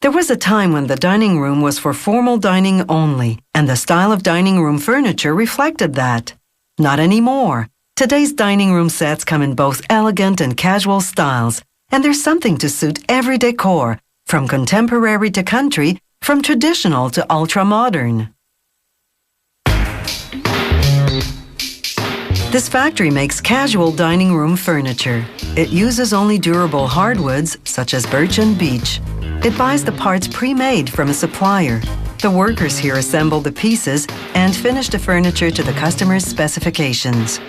There was a time when the dining room was for formal dining only, and the style of dining room furniture reflected that. Not anymore. Today's dining room sets come in both elegant and casual styles, and there's something to suit every decor, from contemporary to country, from traditional to ultra-modern. This factory makes casual dining room furniture. It uses only durable hardwoods, such as birch and beech. It buys the parts pre-made from a supplier. The workers here assemble the pieces and finish the furniture to the customer's specifications.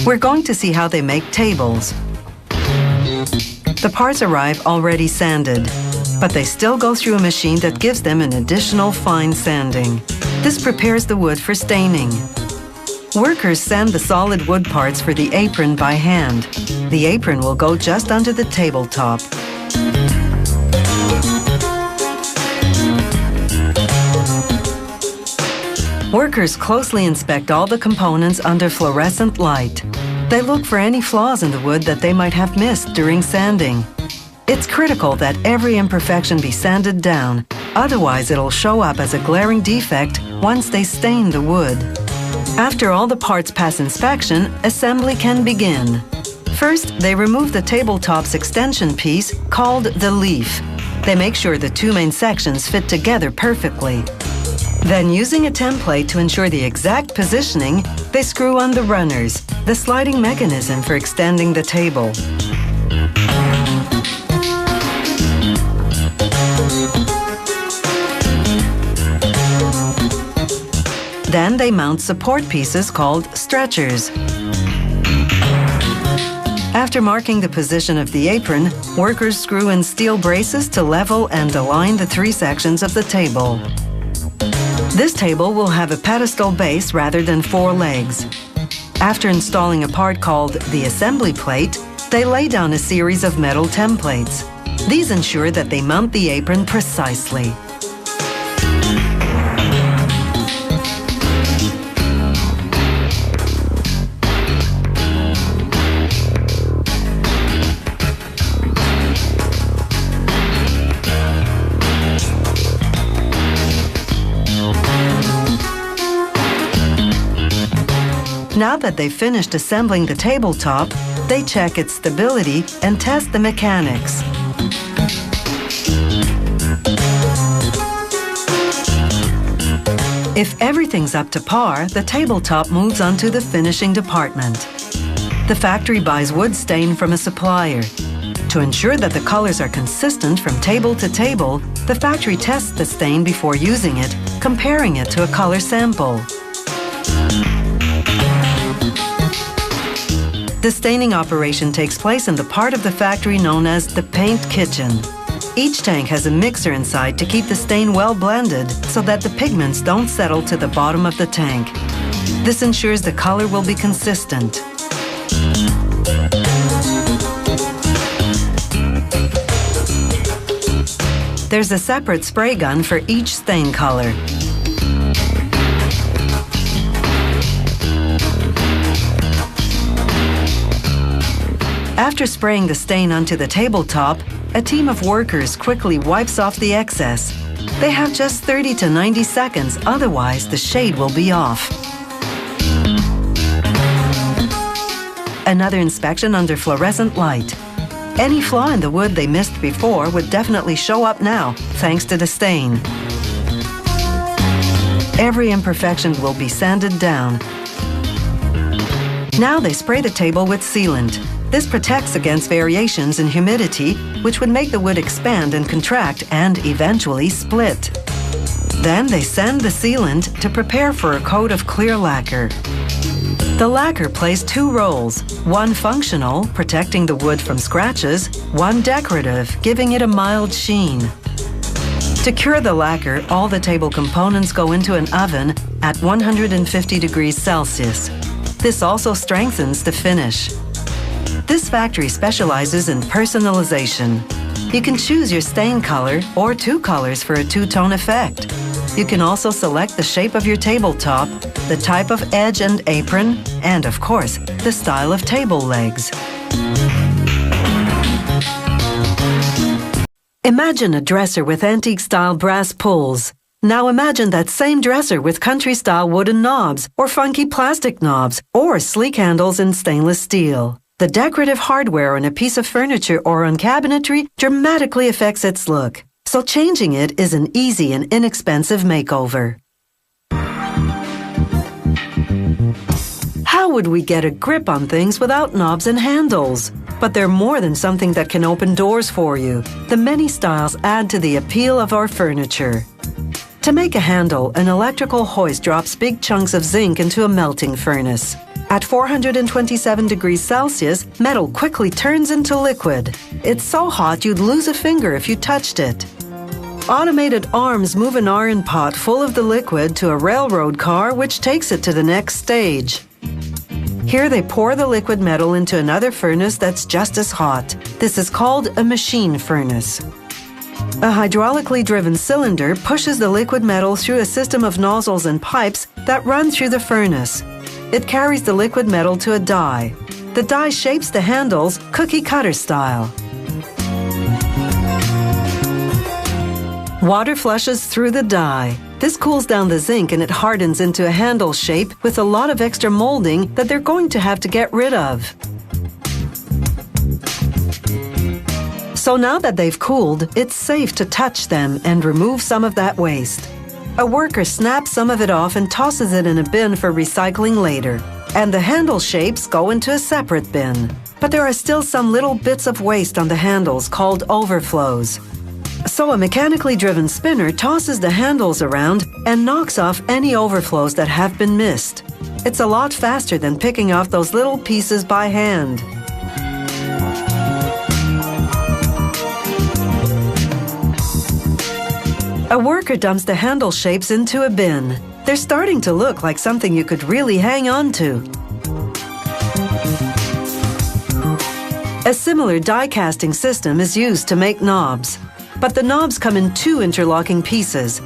We're going to see how they make tables. The parts arrive already sanded, but they still go through a machine that gives them an additional fine sanding. This prepares the wood for staining. Workers sand the solid wood parts for the apron by hand. The apron will go just under the tabletop. Workers closely inspect all the components under fluorescent light. They look for any flaws in the wood that they might have missed during sanding. It's critical that every imperfection be sanded down, otherwise it'll show up as a glaring defect once they stain the wood. After all the parts pass inspection, assembly can begin. First, they remove the tabletop's extension piece, called the leaf. They make sure the two main sections fit together perfectly. Then, using a template to ensure the exact positioning, they screw on the runners, the sliding mechanism for extending the table. Then they mount support pieces called stretchers. After marking the position of the apron, workers screw in steel braces to level and align the three sections of the table. This table will have a pedestal base rather than four legs. After installing a part called the assembly plate, they lay down a series of metal templates. These ensure that they mount the apron precisely. Now that they've finished assembling the tabletop, they check its stability and test the mechanics. If everything's up to par, the tabletop moves on to the finishing department. The factory buys wood stain from a supplier. To ensure that the colors are consistent from table to table, the factory tests the stain before using it, comparing it to a color sample. The staining operation takes place in the part of the factory known as the paint kitchen. Each tank has a mixer inside to keep the stain well blended so that the pigments don't settle to the bottom of the tank. This ensures the color will be consistent. There's a separate spray gun for each stain color. After spraying the stain onto the tabletop, a team of workers quickly wipes off the excess. They have just 30 to 90 seconds, otherwise the shade will be off. Another inspection under fluorescent light. Any flaw in the wood they missed before would definitely show up now, thanks to the stain. Every imperfection will be sanded down. Now they spray the table with sealant. This protects against variations in humidity, which would make the wood expand and contract and eventually split. Then they sand the sealant to prepare for a coat of clear lacquer. The lacquer plays two roles, one functional, protecting the wood from scratches, one decorative, giving it a mild sheen. To cure the lacquer, all the table components go into an oven at 150 degrees Celsius. This also strengthens the finish. This factory specializes in personalization. You can choose your stain color or two colors for a two-tone effect. You can also select the shape of your tabletop, the type of edge and apron, and of course, the style of table legs. Imagine a dresser with antique-style brass pulls. Now imagine that same dresser with country-style wooden knobs, or funky plastic knobs, or sleek handles in stainless steel. The decorative hardware on a piece of furniture or on cabinetry dramatically affects its look, so changing it is an easy and inexpensive makeover. How would we get a grip on things without knobs and handles? But they're more than something that can open doors for you. The many styles add to the appeal of our furniture. To make a handle, an electrical hoist drops big chunks of zinc into a melting furnace. At 427 degrees Celsius, metal quickly turns into liquid. It's so hot you'd lose a finger if you touched it. Automated arms move an iron pot full of the liquid to a railroad car which takes it to the next stage. Here they pour the liquid metal into another furnace that's just as hot. This is called a machine furnace. A hydraulically driven cylinder pushes the liquid metal through a system of nozzles and pipes that run through the furnace. It carries the liquid metal to a die. The die shapes the handles cookie cutter style. Water flushes through the die. This cools down the zinc and it hardens into a handle shape with a lot of extra molding that they're going to have to get rid of. So now that they've cooled, it's safe to touch them and remove some of that waste. A worker snaps some of it off and tosses it in a bin for recycling later. And the handle shapes go into a separate bin. But there are still some little bits of waste on the handles called overflows. So a mechanically driven spinner tosses the handles around and knocks off any overflows that have been missed. It's a lot faster than picking off those little pieces by hand. A worker dumps the handle shapes into a bin. They're starting to look like something you could really hang on to. A similar die casting system is used to make knobs, but the knobs come in two interlocking pieces.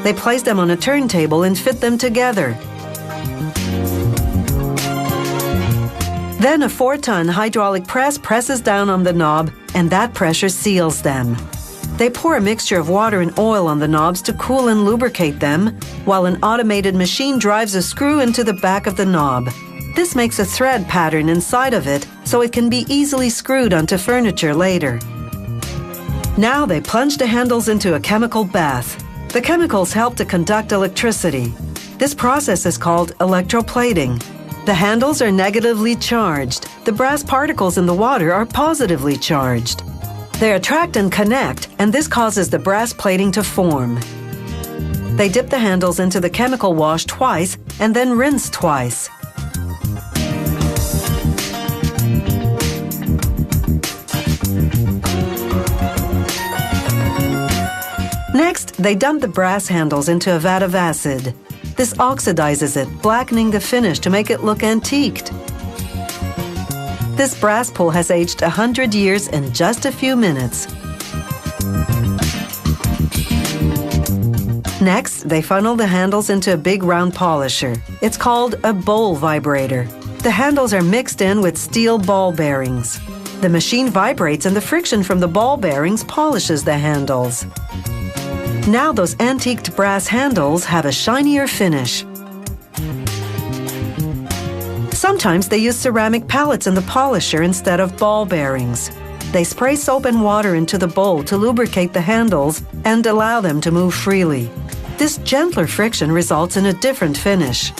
They place them on a turntable and fit them together. Then a 4-ton hydraulic press presses down on the knob, and that pressure seals them. They pour a mixture of water and oil on the knobs to cool and lubricate them, while an automated machine drives a screw into the back of the knob. This makes a thread pattern inside of it, so it can be easily screwed onto furniture later. Now they plunge the handles into a chemical bath. The chemicals help to conduct electricity. This process is called electroplating. The handles are negatively charged. The brass particles in the water are positively charged. They attract and connect, and this causes the brass plating to form. They dip the handles into the chemical wash twice and then rinse twice. Next, they dump the brass handles into a vat of acid. This oxidizes it, blackening the finish to make it look antiqued. This brass pull has aged 100 years in just a few minutes. Next, they funnel the handles into a big round polisher. It's called a bowl vibrator. The handles are mixed in with steel ball bearings. The machine vibrates and the friction from the ball bearings polishes the handles. Now those antiqued brass handles have a shinier finish. Sometimes they use ceramic pellets in the polisher instead of ball bearings. They spray soap and water into the bowl to lubricate the handles and allow them to move freely. This gentler friction results in a different finish.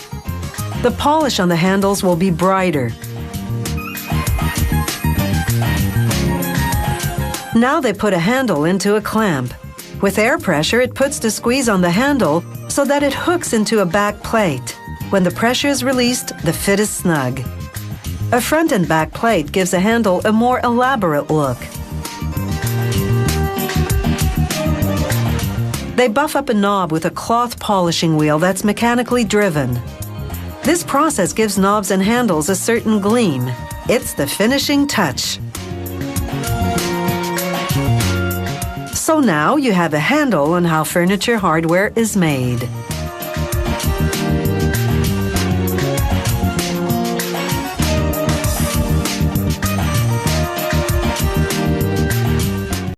The polish on the handles will be brighter. Now they put a handle into a clamp. With air pressure, it puts the squeeze on the handle so that it hooks into a back plate. When the pressure is released, the fit is snug. A front and back plate gives a handle a more elaborate look. They buff up a knob with a cloth polishing wheel that's mechanically driven. This process gives knobs and handles a certain gleam. It's the finishing touch. So now you have a handle on how furniture hardware is made.